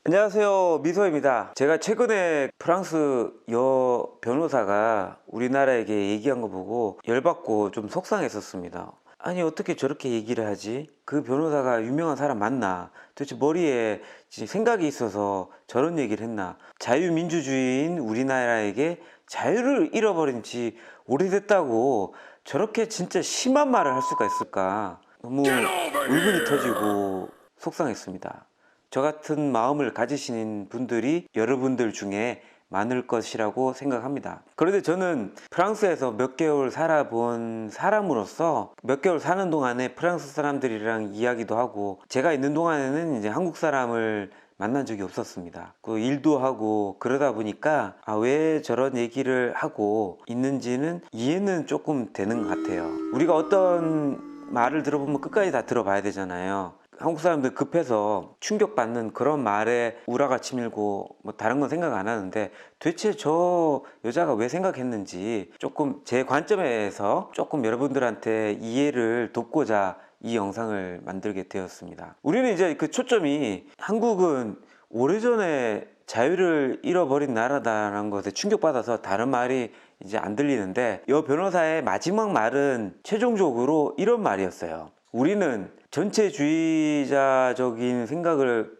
안녕하세요, 미소입니다. 제가 최근에 프랑스 여 변호사가 우리나라에게 얘기한 거 보고 열받고 좀 속상했었습니다. 아니, 어떻게 저렇게 얘기를 하지? 그 변호사가 유명한 사람 맞나? 도대체 머리에 생각이 있어서 저런 얘기를 했나? 자유민주주의인 우리나라에게 자유를 잃어버린 지 오래됐다고 저렇게 진짜 심한 말을 할 수가 있을까? 너무 울분이 터지고 속상했습니다. 저 같은 마음을 가지신 분들이 여러분들 중에 많을 것이라고 생각합니다. 그런데 저는 프랑스에서 몇 개월 살아본 사람으로서 몇 개월 사는 동안에 프랑스 사람들이랑 이야기도 하고, 제가 있는 동안에는 이제 한국 사람을 만난 적이 없었습니다. 그 일도 하고 그러다 보니까 왜 저런 얘기를 하고 있는지는 이해는 조금 되는 것 같아요. 우리가 어떤 말을 들어보면 끝까지 다 들어봐야 되잖아요. 한국 사람들 급해서 충격받는 그런 말에 우라가 치밀고 뭐 다른 건 생각 안 하는데, 도대체 저 여자가 왜 생각했는지 조금 제 관점에서 조금 여러분들한테 이해를 돕고자 이 영상을 만들게 되었습니다. 우리는 이제 그 초점이 한국은 오래전에 자유를 잃어버린 나라다라는 것에 충격받아서 다른 말이 이제 안 들리는데, 여 변호사의 마지막 말은 최종적으로 이런 말이었어요. 우리는 전체주의자적인 생각을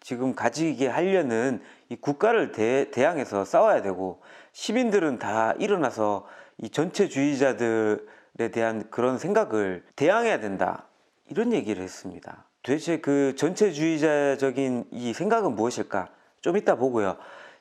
지금 가지게 하려는 이 국가를 대항해서 싸워야 되고, 시민들은 다 일어나서 이 전체주의자들에 대한 그런 생각을 대항해야 된다, 이런 얘기를 했습니다. 도대체 그 전체주의자적인 이 생각은 무엇일까? 좀 이따 보고요.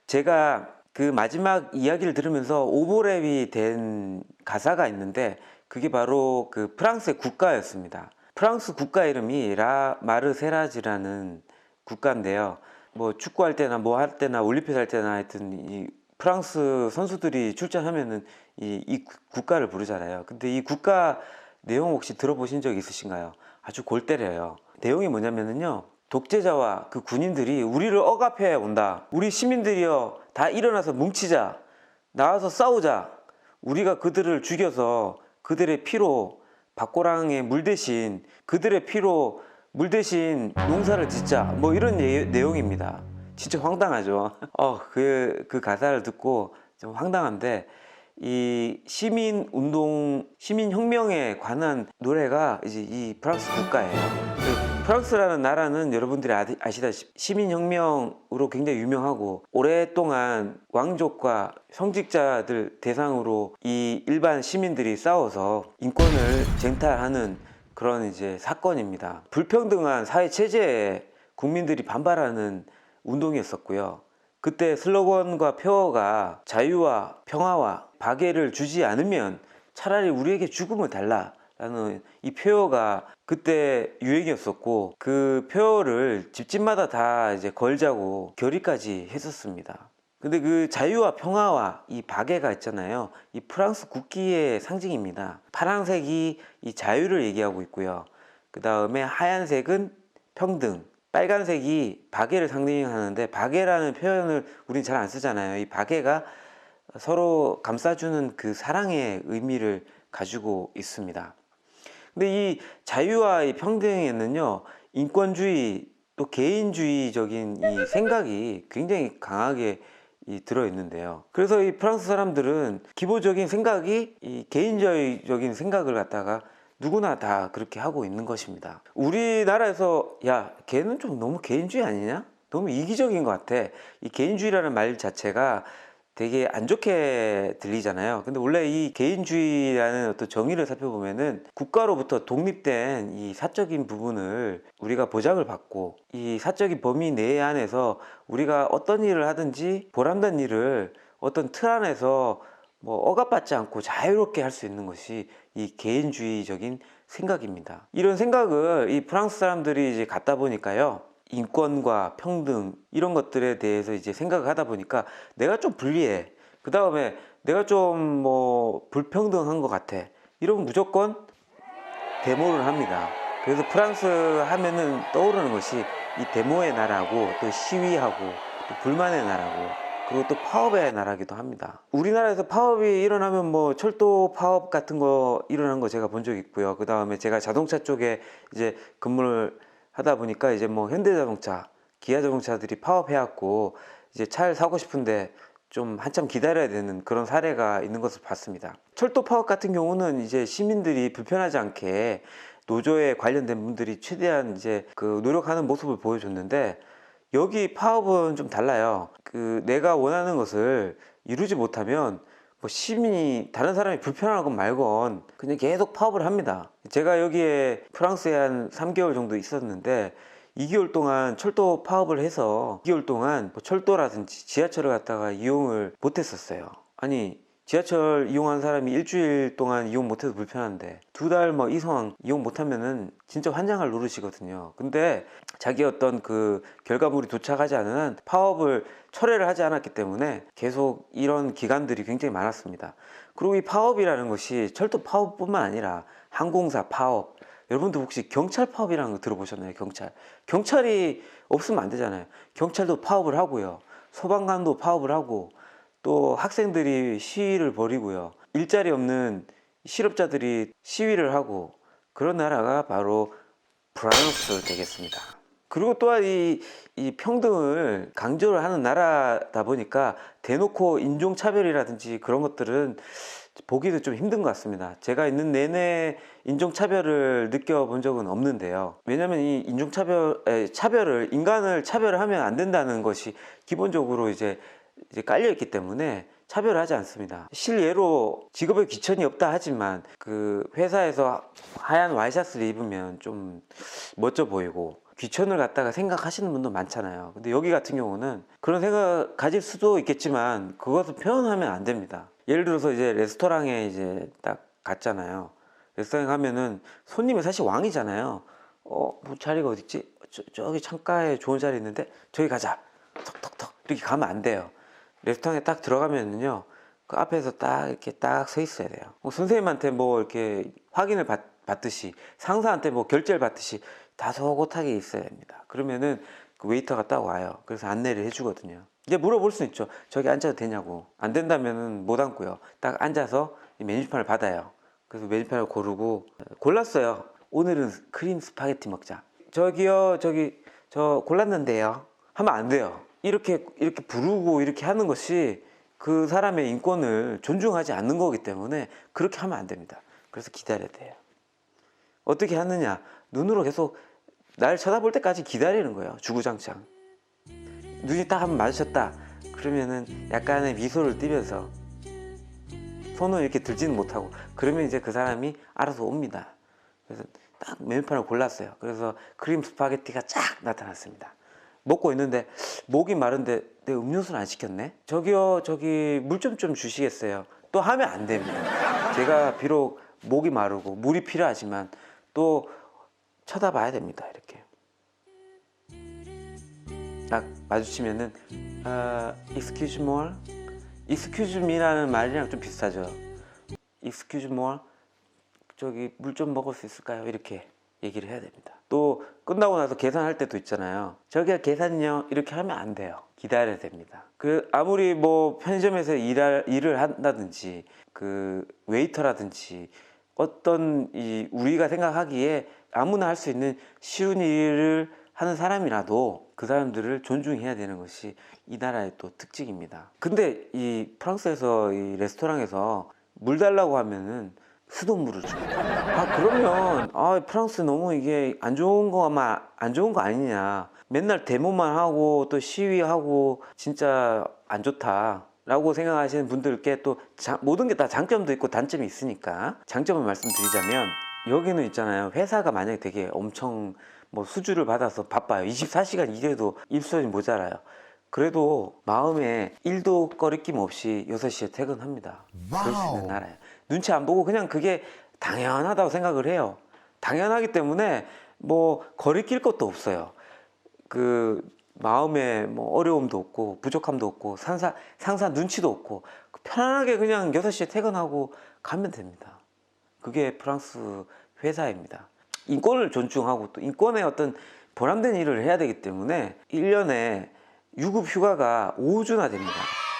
제가 그 마지막 이야기를 들으면서 오버랩이 된 가사가 있는데, 그게 바로 그 프랑스의 국가였습니다. 프랑스 국가 이름이 라 마르세라지라는 국가인데요. 뭐 축구할 때나 뭐 할 때나 올림픽 할 때나 하여튼 이 프랑스 선수들이 출전하면은 이 국가를 부르잖아요. 근데 이 국가 내용 혹시 들어보신 적 있으신가요? 아주 골 때려요. 내용이 뭐냐면은요, 독재자와 그 군인들이 우리를 억압해 온다. 우리 시민들이여 다 일어나서 뭉치자. 나와서 싸우자. 우리가 그들을 죽여서 그들의 피로 박고랑의 물 대신, 그들의 피로 물 대신 농사를 짓자. 뭐 이런 내용입니다. 진짜 황당하죠. 그 가사를 듣고 좀 황당한데, 이 시민운동, 시민혁명에 관한 노래가 이제 이 프랑스 국가예요. 프랑스라는 나라는 여러분들이 아시다시피 시민혁명으로 굉장히 유명하고, 오랫동안 왕족과 성직자들 대상으로 이 일반 시민들이 싸워서 인권을 쟁탈하는 그런 이제 사건입니다. 불평등한 사회 체제에 국민들이 반발하는 운동이었었고요. 그때 슬로건과 표어가 자유와 평화와 박애를 주지 않으면 차라리 우리에게 죽음을 달라라는 이 표어가 그때 유행이었었고, 그 표어를 집집마다 다 이제 걸자고 결의까지 했었습니다. 근데 그 자유와 평화와 이 박애가 있잖아요. 이 프랑스 국기의 상징입니다. 파란색이 이 자유를 얘기하고 있고요. 그 다음에 하얀색은 평등, 빨간색이 박애를 상징하는데, 박애라는 표현을 우린 잘 안 쓰잖아요. 이 박애가 서로 감싸주는 그 사랑의 의미를 가지고 있습니다. 근데 이 자유와 이 평등에는요, 인권주의 또 개인주의적인 이 생각이 굉장히 강하게 들어있는데요. 그래서 이 프랑스 사람들은 기본적인 생각이 이 개인주의적인 생각을 갖다가 누구나 다 그렇게 하고 있는 것입니다. 우리나라에서 야, 걔는 좀 너무 개인주의 아니냐? 너무 이기적인 것 같아. 이 개인주의라는 말 자체가 되게 안 좋게 들리잖아요. 근데 원래 이 개인주의라는 어떤 정의를 살펴보면은 국가로부터 독립된 이 사적인 부분을 우리가 보장을 받고, 이 사적인 범위 내 안에서 우리가 어떤 일을 하든지 보람된 일을 어떤 틀 안에서 뭐 억압받지 않고 자유롭게 할 수 있는 것이 이 개인주의적인 생각입니다. 이런 생각을 이 프랑스 사람들이 이제 갖다 보니까요, 인권과 평등 이런 것들에 대해서 이제 생각을 하다 보니까 내가 좀 불리해, 그 다음에 내가 좀 뭐 불평등한 것 같아, 이러면 무조건 데모를 합니다. 그래서 프랑스 하면은 떠오르는 것이 이 데모의 나라고, 또 시위하고, 또 불만의 나라고, 그리고 또 파업의 나라기도 합니다. 우리나라에서 파업이 일어나면 뭐 철도 파업 같은 거 일어난 거 제가 본 적 있고요. 그 다음에 제가 자동차 쪽에 이제 근무를 하다 보니까 이제 뭐 현대자동차, 기아 자동차들이 파업해갖고 이제 차를 사고 싶은데 좀 한참 기다려야 되는 그런 사례가 있는 것을 봤습니다. 철도 파업 같은 경우는 이제 시민들이 불편하지 않게 노조에 관련된 분들이 최대한 이제 그 노력하는 모습을 보여줬는데, 여기 파업은 좀 달라요. 그 내가 원하는 것을 이루지 못하면 뭐 시민이 다른 사람이 불편한 건 말건 그냥 계속 파업을 합니다. 제가 여기에 프랑스에 한 3개월 정도 있었는데 2개월 동안 철도 파업을 해서 2개월 동안 뭐 철도라든지 지하철을 갖다가 이용을 못했었어요. 아니, 지하철 이용한 사람이 일주일 동안 이용 못해도 불편한데 2달 뭐 이상 이용 못하면은 진짜 환장할 노릇이거든요. 근데 자기 어떤 그 결과물이 도착하지 않은 한 파업을 철회를 하지 않았기 때문에 계속 이런 기간들이 굉장히 많았습니다. 그리고 이 파업이라는 것이 철도 파업뿐만 아니라 항공사 파업, 여러분들 혹시 경찰 파업이라는 거 들어보셨나요? 경찰이 없으면 안 되잖아요. 경찰도 파업을 하고요, 소방관도 파업을 하고, 또 학생들이 시위를 벌이고요, 일자리 없는 실업자들이 시위를 하고, 그런 나라가 바로 프랑스 되겠습니다. 그리고 또한 이 평등을 강조를 하는 나라다 보니까 대놓고 인종차별이라든지 그런 것들은 보기도 좀 힘든 것 같습니다. 제가 있는 내내 인종차별을 느껴본 적은 없는데요. 왜냐하면 이 차별을, 인간을 차별하면 안 된다는 것이 기본적으로 이제 깔려있기 때문에 차별을 하지 않습니다. 실예로 직업에 귀천이 없다 하지만 그 회사에서 하얀 와이셔츠를 입으면 좀 멋져 보이고 귀천을 갖다가 생각하시는 분도 많잖아요. 근데 여기 같은 경우는 그런 생각 가질 수도 있겠지만 그것을 표현하면 안 됩니다. 예를 들어서 이제 레스토랑에 이제 딱 갔잖아요. 레스토랑에 가면은 손님이 사실 왕이잖아요. 뭐 자리가 어딨지? 저기 창가에 좋은 자리 있는데 저기 가자. 턱턱턱 이렇게 가면 안 돼요. 레스토랑에 딱 들어가면은요, 그 앞에서 딱 이렇게 딱 서 있어야 돼요. 선생님한테 뭐 이렇게 확인을 받듯이, 상사한테 뭐 결제를 받듯이 다소곳하게 있어야 됩니다. 그러면은 그 웨이터가 딱 와요. 그래서 안내를 해주거든요. 이제 물어볼 수 있죠. 저기 앉아도 되냐고. 안 된다면은 못 앉고요. 딱 앉아서 이 메뉴판을 받아요. 그래서 메뉴판을 고르고, 골랐어요. 오늘은 크림 스파게티 먹자. 저기요, 저 골랐는데요. 하면 안 돼요. 이렇게 부르고 이렇게 하는 것이 그 사람의 인권을 존중하지 않는 거기 때문에 그렇게 하면 안 됩니다. 그래서 기다려야 돼요. 어떻게 하느냐? 눈으로 계속 날 쳐다볼 때까지 기다리는 거예요. 주구장창. 눈이 딱 한번 마주쳤다. 그러면은 약간의 미소를 띠면서 손을 이렇게 들지는 못하고, 그러면 이제 그 사람이 알아서 옵니다. 그래서 딱 메뉴판을 골랐어요. 그래서 크림 스파게티가 쫙 나타났습니다. 먹고 있는데 목이 마른데 내 음료수는 안 시켰네? 저기요, 저기 물 좀 주시겠어요? 또 하면 안 됩니다. 제가 비록 목이 마르고 물이 필요하지만 또 쳐다봐야 됩니다. 이렇게 딱 마주치면은 excuse more? excuse me라는 말이랑 좀 비슷하죠. excuse more? 저기 물 좀 먹을 수 있을까요? 이렇게 얘기를 해야 됩니다. 또 끝나고 나서 계산할 때도 있잖아요. 저기요, 계산요. 이렇게 하면 안 돼요. 기다려야 됩니다. 그 아무리 뭐 편의점에서 일을 한다든지 그 웨이터라든지 어떤 우리가 생각하기에 아무나 할 수 있는 쉬운 일을 하는 사람이라도 그 사람들을 존중해야 되는 것이 이 나라의 또 특징입니다. 근데 이 프랑스에서 이 레스토랑에서 물 달라고 하면은 수돗물을 줍니다. 그러면 프랑스 너무 이게 안 좋은 거 아니냐, 맨날 데모만 하고 또 시위하고 진짜 안 좋다 라고 생각하시는 분들께 또 모든 게 다 장점도 있고 단점이 있으니까 장점을 말씀드리자면, 여기는 있잖아요, 회사가 만약에 되게 엄청 뭐 수주를 받아서 바빠요. 24시간 일해도 일손이 모자라요. 그래도 마음에 1도 꺼리낌 없이 6시에 퇴근합니다. 그럴 수 있는 나라예요. 눈치 안 보고 그냥 그게 당연하다고 생각을 해요. 당연하기 때문에 뭐 거리낄 것도 없어요. 그 마음에 뭐 어려움도 없고 부족함도 없고 상사 눈치도 없고 편안하게 그냥 6시에 퇴근하고 가면 됩니다. 그게 프랑스 회사입니다. 인권을 존중하고 또 인권의 어떤 보람된 일을 해야 되기 때문에 1년에 유급 휴가가 5주나 됩니다.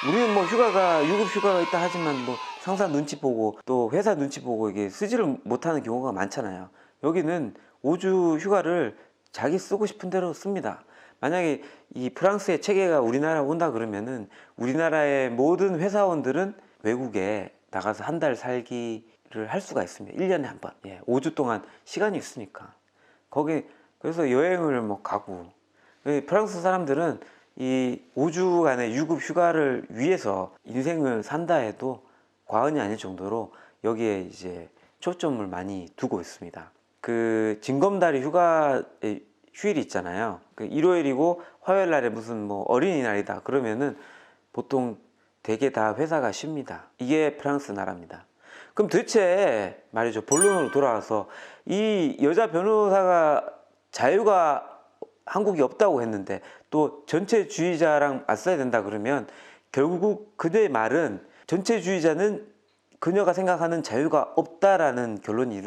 우리는 뭐 유급 휴가가 있다 하지만 뭐 상사 눈치 보고 또 회사 눈치 보고 이게 쓰지를 못하는 경우가 많잖아요. 여기는 5주 휴가를 자기 쓰고 싶은 대로 씁니다. 만약에 이 프랑스의 체계가 우리나라 온다 그러면은 우리나라의 모든 회사원들은 외국에 나가서 한 달 살기를 할 수가 있습니다. 1년에 한 번. 예, 5주 동안 시간이 있으니까. 거기 그래서 여행을 뭐 가고. 프랑스 사람들은 이 5주간의 유급 휴가를 위해서 인생을 산다 해도 과언이 아닐 정도로 여기에 이제 초점을 많이 두고 있습니다. 그 징검다리 휴일이 있잖아요. 그 일요일이고 화요일 날에 무슨 뭐 어린이날이다 그러면은 보통 대개 다 회사가 쉽니다. 이게 프랑스 나라입니다. 그럼 도대체 말이죠. 본론으로 돌아와서 이 여자 변호사가 자유가 한국이 없다고 했는데 또 전체주의자랑 맞서야 된다 그러면 결국 그녀의 말은 전체주의자는 그녀가 생각하는 자유가 없다라는 결론이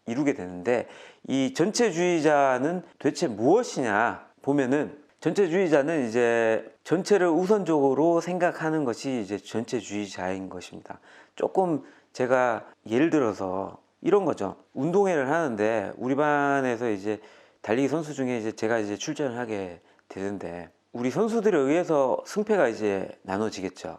이루게 되는데 이 전체주의자는 도대체 무엇이냐 보면은 전체주의자는 이제 전체를 우선적으로 생각하는 것이 이제 전체주의자인 것입니다. 조금 제가 예를 들어서 이런 거죠. 운동회를 하는데 우리 반에서 이제 달리기 선수 중에 이제 제가 이제 출전을 하게 되는데 우리 선수들에 의해서 승패가 이제 나눠지겠죠.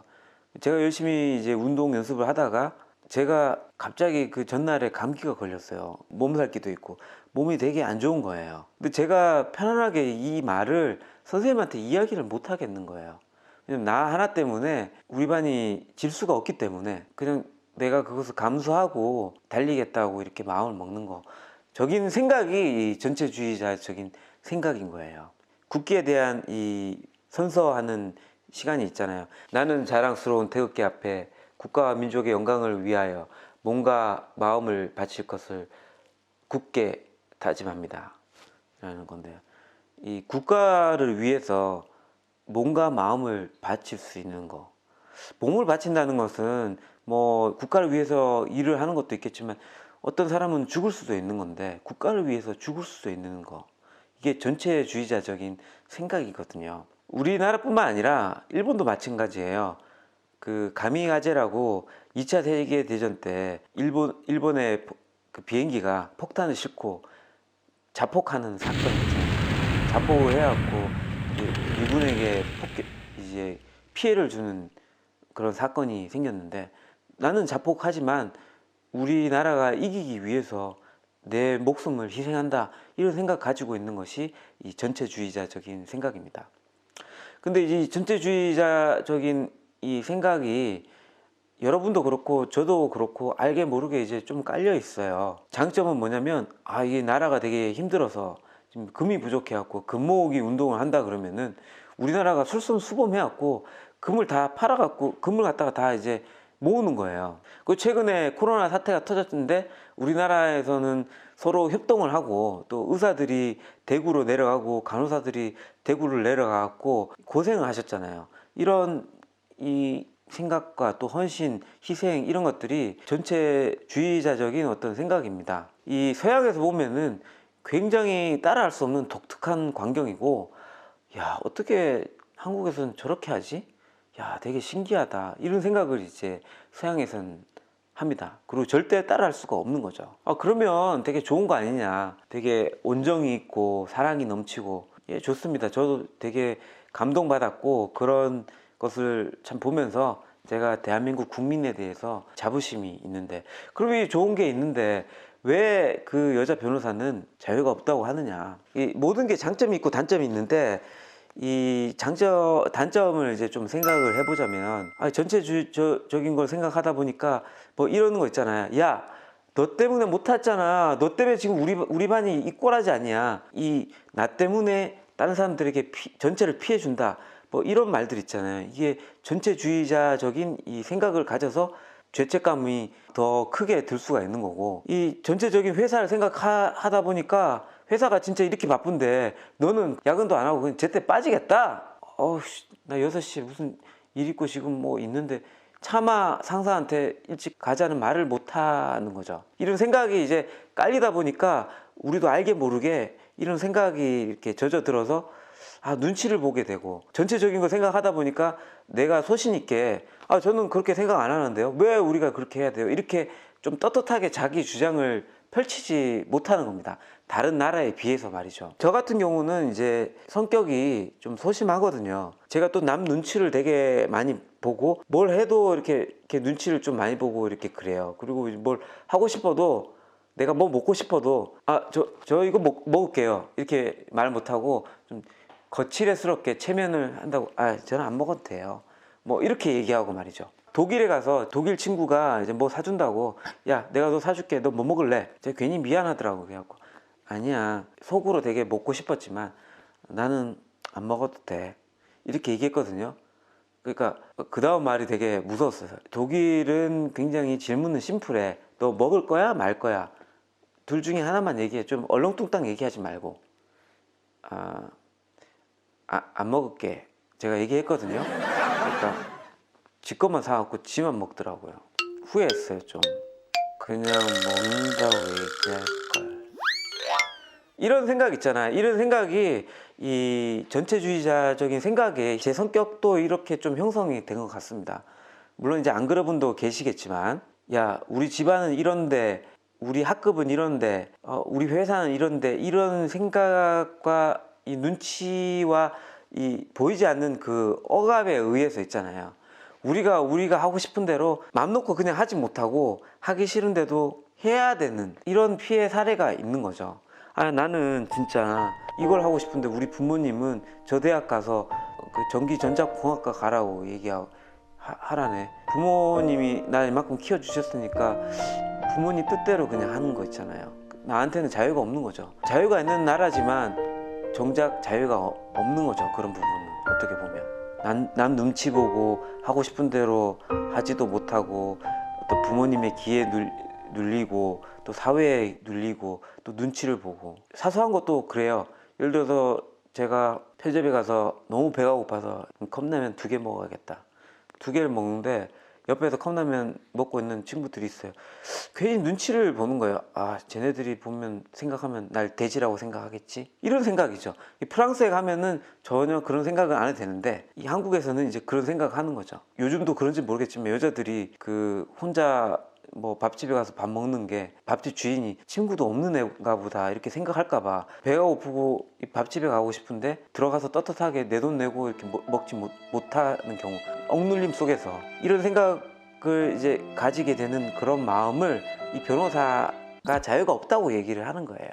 제가 열심히 이제 운동 연습을 하다가 제가 갑자기 그 전날에 감기가 걸렸어요. 몸살기도 있고 몸이 되게 안 좋은 거예요. 근데 제가 편안하게 이 말을 선생님한테 이야기를 못 하겠는 거예요. 왜냐면 나 하나 때문에 우리 반이 질 수가 없기 때문에 그냥 내가 그것을 감수하고 달리겠다고 이렇게 마음을 먹는 거. 적인 생각이 이 전체주의자적인 생각인 거예요. 국기에 대한 이 선서하는 시간이 있잖아요. 나는 자랑스러운 태극기 앞에 국가와 민족의 영광을 위하여 몸과 마음을 바칠 것을 굳게 다짐합니다. 라는 건데요. 이 국가를 위해서 몸과 마음을 바칠 수 있는 거. 몸을 바친다는 것은 뭐 국가를 위해서 일을 하는 것도 있겠지만 어떤 사람은 죽을 수도 있는 건데 국가를 위해서 죽을 수도 있는 거. 이게 전체주의자적인 생각이거든요. 우리나라뿐만 아니라 일본도 마찬가지예요. 그 가미가제라고 2차 세계대전 때 일본의 그 비행기가 폭탄을 싣고 자폭하는 사건이 있잖아요. 자폭을 해갖고 일본에게 이제 피해를 주는 그런 사건이 생겼는데 나는 자폭하지만 우리나라가 이기기 위해서 내 목숨을 희생한다 이런 생각 가지고 있는 것이 이 전체주의자적인 생각입니다. 근데 이 전체주의자적인 이 생각이 여러분도 그렇고 저도 그렇고 알게 모르게 이제 좀 깔려 있어요. 장점은 뭐냐면 이 나라가 되게 힘들어서 지금 금이 부족해 갖고 금 모으기 운동을 한다 그러면은 우리나라가 솔선수범해 갖고 금을 다 팔아 갖고 금을 갖다가 다 이제 모으는 거예요. 그 최근에 코로나 사태가 터졌는데 우리나라에서는 서로 협동을 하고 또 의사들이 대구로 내려가고 간호사들이 대구를 내려가고 고생을 하셨잖아요. 이런 이 생각과 또 헌신, 희생 이런 것들이 전체주의자적인 어떤 생각입니다. 이 서양에서 보면은 굉장히 따라할 수 없는 독특한 광경이고 야 어떻게 한국에서는 저렇게 하지? 야 되게 신기하다 이런 생각을 이제 서양에서는 합니다. 그리고 절대 따라할 수가 없는 거죠. 그러면 되게 좋은 거 아니냐, 되게 온정이 있고 사랑이 넘치고 예 좋습니다. 저도 되게 감동받았고 그런 것을 참 보면서 제가 대한민국 국민에 대해서 자부심이 있는데 그럼 이 좋은 게 있는데 왜 그 여자 변호사는 자유가 없다고 하느냐. 이 모든 게 장점이 있고 단점이 있는데 이 단점을 이제 좀 생각을 해보자면 전체주의적인 걸 생각하다 보니까 뭐 이러는 거 있잖아요. 야, 너 때문에 못 탔잖아. 너 때문에 지금 우리 반이 이 꼴하지 않냐. 나 때문에 다른 사람들에게 전체를 피해 준다. 뭐 이런 말들 있잖아요. 이게 전체주의자적인 이 생각을 가져서 죄책감이 더 크게 들 수가 있는 거고 이 전체적인 회사를 생각하다 보니까 회사가 진짜 이렇게 바쁜데 너는 야근도 안 하고 그냥 제때 빠지겠다. 나 6시에 무슨 일 있고 지금 뭐 있는데 차마 상사한테 일찍 가자는 말을 못 하는 거죠. 이런 생각이 이제 깔리다 보니까 우리도 알게 모르게 이런 생각이 이렇게 젖어들어서 눈치를 보게 되고 전체적인 거 생각하다 보니까 내가 소신 있게 저는 그렇게 생각 안 하는데요. 왜 우리가 그렇게 해야 돼요? 이렇게 좀 떳떳하게 자기 주장을 펼치지 못하는 겁니다. 다른 나라에 비해서 말이죠. 저 같은 경우는 이제 성격이 좀 소심하거든요. 제가 또 남 눈치를 되게 많이 보고 뭘 해도 이렇게 눈치를 좀 많이 보고 이렇게 그래요. 그리고 뭘 하고 싶어도 내가 뭐 먹고 싶어도 저 이거 먹을게요. 이렇게 말 못하고 좀 거칠애스럽게 체면을 한다고 저는 안 먹어도 돼요. 뭐 이렇게 얘기하고 말이죠. 독일에 가서 독일 친구가 이제 뭐 사준다고 야 내가 너 사줄게 너 뭐 먹을래? 제가 괜히 미안하더라고. 그래갖고 아니야 속으로 되게 먹고 싶었지만 나는 안 먹어도 돼 이렇게 얘기했거든요. 그러니까 그 다음 말이 되게 무서웠어요. 독일은 굉장히 질문은 심플해. 너 먹을 거야 말 거야? 둘 중에 하나만 얘기해. 좀 얼렁뚱땅 얘기하지 말고 안 먹을게 제가 얘기했거든요. 그러니까 지 것만 사갖고 지만 먹더라고요. 후회했어요 좀. 그냥 먹는다고 얘기할걸. 이런 생각 있잖아요. 이런 생각이 이 전체주의자적인 생각에 제 성격도 이렇게 좀 형성이 된 것 같습니다. 물론 이제 안 그런 분도 계시겠지만 야 우리 집안은 이런데 우리 학급은 이런데 우리 회사는 이런데 이런 생각과 이 눈치와 이 보이지 않는 그 억압에 의해서 있잖아요. 우리가 하고 싶은 대로 맘 놓고 그냥 하지 못하고 하기 싫은데도 해야 되는 이런 피해 사례가 있는 거죠. 나는 진짜 이걸 하고 싶은데 우리 부모님은 저 대학 가서 그 전기전자공학과 가라고 하라네. 부모님이 날 이만큼 키워주셨으니까 부모님 뜻대로 그냥 하는 거 있잖아요. 나한테는 자유가 없는 거죠. 자유가 있는 나라지만 정작 자유가 없는 거죠. 그런 부분은 어떻게 보면 남 눈치 보고 하고 싶은 대로 하지도 못하고 또 부모님의 기에 눌리고 또 사회에 눌리고 또 눈치를 보고 사소한 것도 그래요. 예를 들어서 제가 편의점에 가서 너무 배가 고파서 컵라면 2개 먹어야겠다. 2개를 먹는데 옆에서 컵라면 먹고 있는 친구들이 있어요. 괜히 눈치를 보는 거예요. 쟤네들이 보면 생각하면 날 돼지라고 생각하겠지? 이런 생각이죠. 이 프랑스에 가면은 전혀 그런 생각은 안 해도 되는데 이 한국에서는 이제 그런 생각을 하는 거죠. 요즘도 그런지 모르겠지만 여자들이 그 혼자 뭐 밥집에 가서 밥 먹는 게 밥집 주인이 친구도 없는 애가 보다 이렇게 생각할까 봐 배가 고프고 밥집에 가고 싶은데 들어가서 떳떳하게 내 돈 내고 이렇게 먹지 못하는 경우 억눌림 속에서 이런 생각을 이제 가지게 되는 그런 마음을 이 변호사가 자유가 없다고 얘기를 하는 거예요.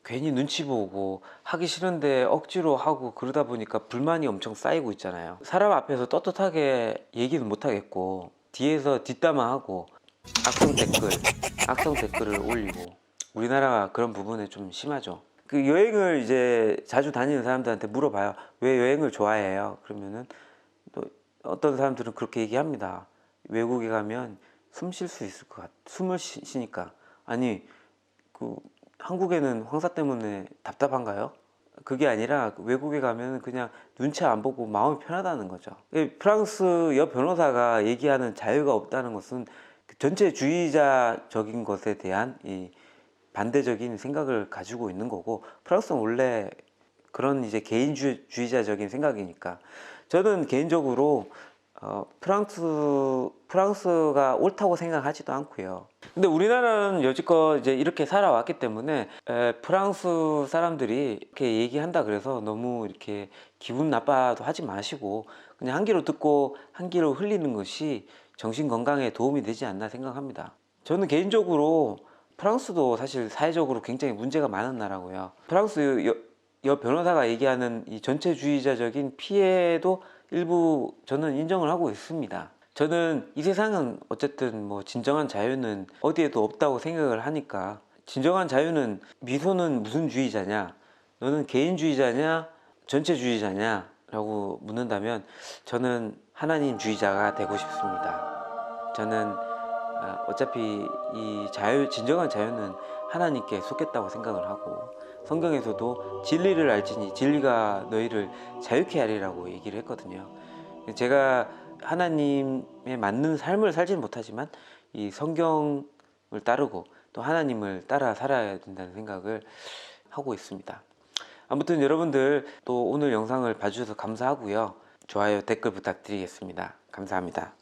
괜히 눈치 보고 하기 싫은데 억지로 하고 그러다 보니까 불만이 엄청 쌓이고 있잖아요. 사람 앞에서 떳떳하게 얘기는 못 하겠고 뒤에서 뒷담화하고 악성 댓글을 올리고 우리나라가 그런 부분에 좀 심하죠. 그 여행을 이제 자주 다니는 사람들한테 물어봐요. 왜 여행을 좋아해요? 그러면은 또 어떤 사람들은 그렇게 얘기합니다. 외국에 가면 숨 쉴 수 있을 것 같아. 숨을 쉬니까. 아니 그 한국에는 황사 때문에 답답한가요? 그게 아니라 외국에 가면 그냥 눈치 안 보고 마음이 편하다는 거죠. 프랑스 여 변호사가 얘기하는 자유가 없다는 것은 전체주의자적인 것에 대한 이 반대적인 생각을 가지고 있는 거고 프랑스는 원래 그런 이제 개인주의자적인 생각이니까 저는 개인적으로 프랑스가 옳다고 생각하지도 않고요. 근데 우리나라는 여지껏 이제 이렇게 살아왔기 때문에 프랑스 사람들이 이렇게 얘기한다 그래서 너무 이렇게 기분 나빠도 하지 마시고 그냥 한 귀로 듣고 한 귀로 흘리는 것이 정신 건강에 도움이 되지 않나 생각합니다. 저는 개인적으로 프랑스도 사실 사회적으로 굉장히 문제가 많은 나라고요. 프랑스 여 변호사가 얘기하는 이 전체주의자적인 피해도 일부 저는 인정을 하고 있습니다. 저는 이 세상은 어쨌든 뭐 진정한 자유는 어디에도 없다고 생각을 하니까 진정한 자유는 미소는 무슨 주의자냐? 너는 개인주의자냐? 전체주의자냐? 라고 묻는다면 저는 하나님주의자가 되고 싶습니다. 저는 어차피 이 진정한 자유는 하나님께 속했다고 생각을 하고 성경에서도 진리를 알지니 진리가 너희를 자유케 하리라고 얘기를 했거든요. 제가 하나님에 맞는 삶을 살지는 못하지만 이 성경을 따르고 또 하나님을 따라 살아야 된다는 생각을 하고 있습니다. 아무튼 여러분들 또 오늘 영상을 봐주셔서 감사하고요. 좋아요, 댓글 부탁드리겠습니다. 감사합니다.